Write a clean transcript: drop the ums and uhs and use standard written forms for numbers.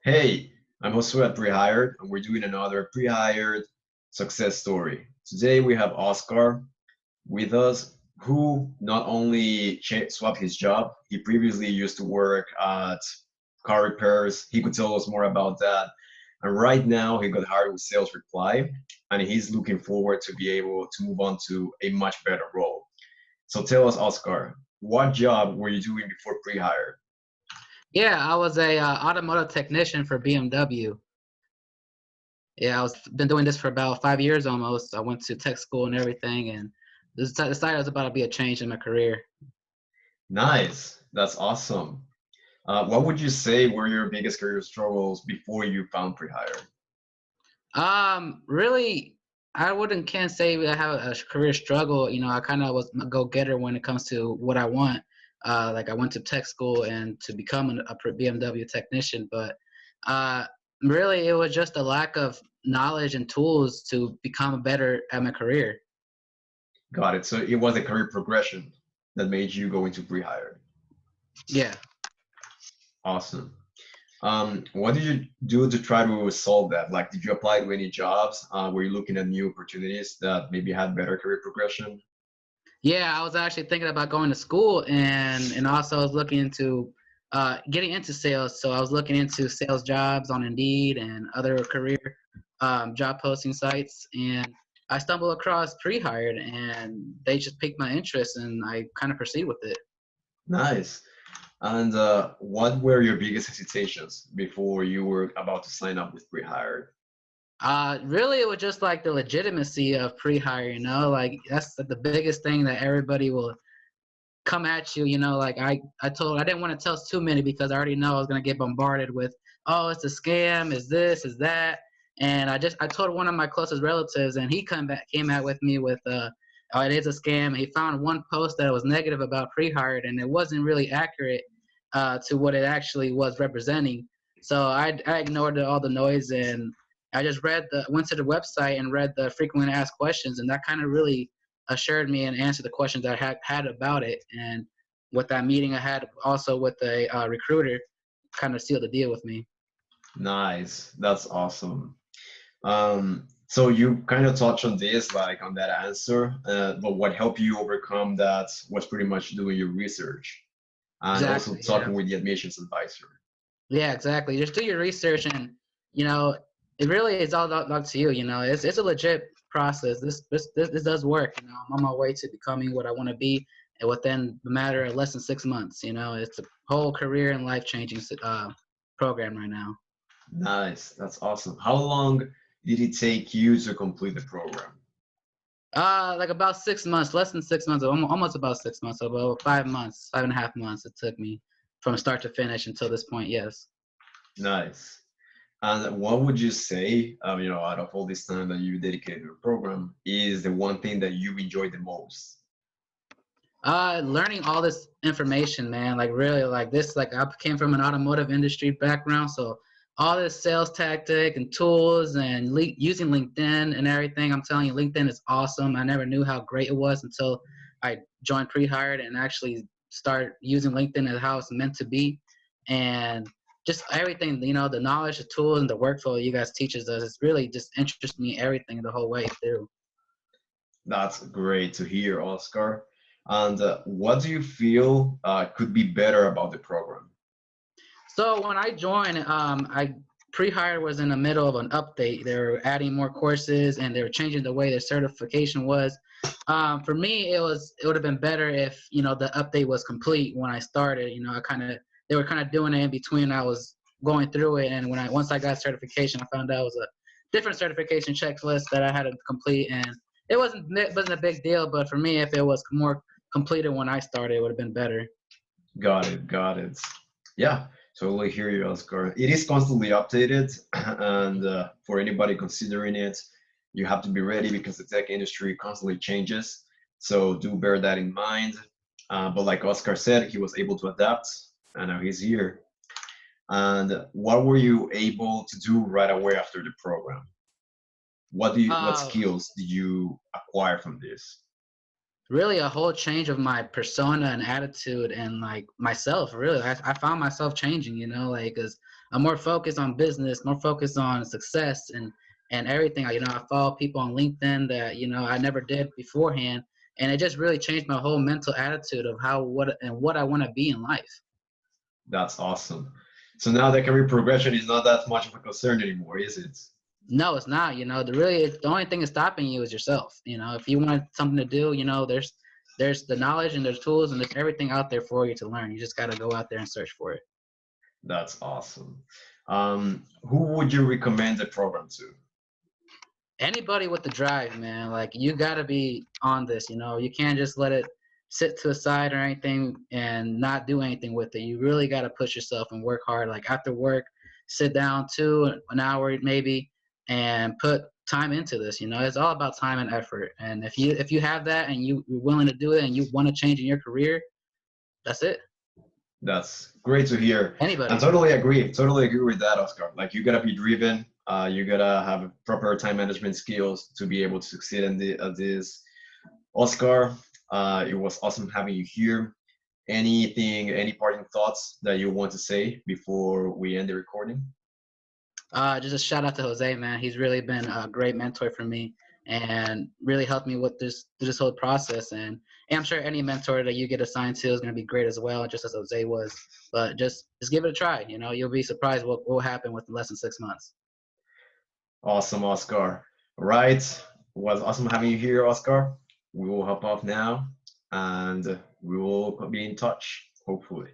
Hey, I'm also at Prehired, and we're doing another Prehired success story. Today we have Oscar with us, who not only swapped his job, he previously used to work at car repairs. He could tell us more about that. And right now he got hired with Sales Reply, and he's looking forward to be able to move on to a much better role. So tell us, Oscar, what job were you doing before Prehired? Yeah, I was a automotive technician for BMW. Yeah, I was been doing this for about 5 years almost. I went to tech school and everything, and decided it was about to be a change in my career. Nice. That's awesome. What would you say were your biggest career struggles before you found Prehired? Really, I wouldn't can't say I have a career struggle. I kind of was a go-getter when it comes to what I want. Like I went to tech school and to become a BMW technician, but uh, really it was just a lack of knowledge and tools to become better at my career. Got it. So it was a career progression that made you go into Prehired. Yeah. Awesome. What did you do to try to solve that? Like, did you apply to any jobs? Were you looking at new opportunities that maybe had better career progression? Yeah, I was actually thinking about going to school and also I was looking into getting into sales. So I was looking into sales jobs on Indeed and other career job posting sites, and I stumbled across Prehired, and they just piqued my interest, and I kind of proceed with it. Nice. And what were your biggest hesitations before you were about to sign up with Prehired? Really, it was just like the legitimacy of Prehire. Like that's like the biggest thing that everybody will come at you, like I didn't want to tell too many because I already know I was gonna get bombarded with, oh, it's a scam, is this, is that. And I told one of my closest relatives and he came out with me with oh, it is a scam. And he found one post that was negative about Prehired and it wasn't really accurate to what it actually was representing. So I ignored all the noise and I just went to the website and read the frequently asked questions, and that kind of really assured me and answered the questions that I had about it. And with that meeting I had also with the recruiter, kind of sealed the deal with me. Nice. That's awesome. So you kind of touched on this, like on that answer, but what helped you overcome that was pretty much doing your research and also Exactly. Yeah. talking with the admissions advisor. Yeah. Exactly. Just do your research, and you know, it really is all up to you. It's a legit process. This does work. I'm on my way to becoming what I want to be, and within the matter of less than 6 months. It's a whole career and life changing program right now. Nice. That's awesome. How long did it take you to complete the program? Like about 6 months, less than 6 months, almost about 6 months, so about 5 months, 5.5 months it took me from start to finish until this point. Yes. Nice. And what would you say, out of all this time that you dedicated to the program, is the one thing that you enjoyed the most? Learning all this information, man, like really, like this, like I came from an automotive industry background, so all this sales tactic and tools and using LinkedIn and everything. I'm telling you, LinkedIn is awesome. I never knew how great it was until I joined Prehired and actually start using LinkedIn as how it's meant to be. And just everything, the knowledge, the tools, and the workflow you guys teaches us, it's really just interests me everything the whole way through. That's great to hear, Oscar. And what do you feel could be better about the program? So when I joined, I pre-hire was in the middle of an update. They were adding more courses and they were changing the way their certification was. For me, it would have been better if the update was complete when I started. They were kind of doing it in between. I was going through it, and once I got certification, I found out it was a different certification checklist that I had to complete, and it wasn't a big deal. But for me, if it was more completed when I started, it would have been better. Got it, got it. Yeah, totally hear you, Oscar. It is constantly updated, and for anybody considering it, you have to be ready because the tech industry constantly changes. So do bear that in mind. But like Oscar said, he was able to adapt, and now he's here. And what were you able to do right away after the program? What Uh, skills did you acquire from this? really a whole change of my persona and attitude and like myself. Really, I found myself changing, you know, like because I'm more focused on business, more focused on success and everything. You know, I follow people on LinkedIn that you know I never did beforehand, and it just really changed my whole mental attitude of how what I want to be in life. That's awesome. So now the career progression is not that much of a concern anymore, is it? No, it's not. You know, the only thing that's stopping you is yourself. You know, if you want something to do, you know, there's the knowledge and there's tools and there's everything out there for you to learn. You just got to go out there and search for it. That's awesome. Who would you recommend the program to? Anybody with the drive, man, like you got to be on this. You know, you can't just let it sit to the side or anything and not do anything with it. You really got to push yourself and work hard. Like after work, sit down an hour maybe and put time into this. You know, it's all about time and effort. And if you have that and you're willing to do it and you want to change in your career, that's it. That's great to hear. I Anybody. totally agree. Totally agree with that, Oscar. Like you gotta be driven. You gotta have proper time management skills to be able to succeed in this. Oscar, it was awesome having you here. Anything, any parting thoughts that you want to say before we end the recording? Just a shout out to Jose, man. He's really been a great mentor for me and really helped me with this through this whole process. And I'm sure any mentor that you get assigned to is going to be great as well, just as Jose was. But just give it a try. You know, you'll be surprised what will happen within less than 6 months. Awesome, Oscar. All right. It was awesome having you here, Oscar. We will hop off now and we will be in touch, hopefully.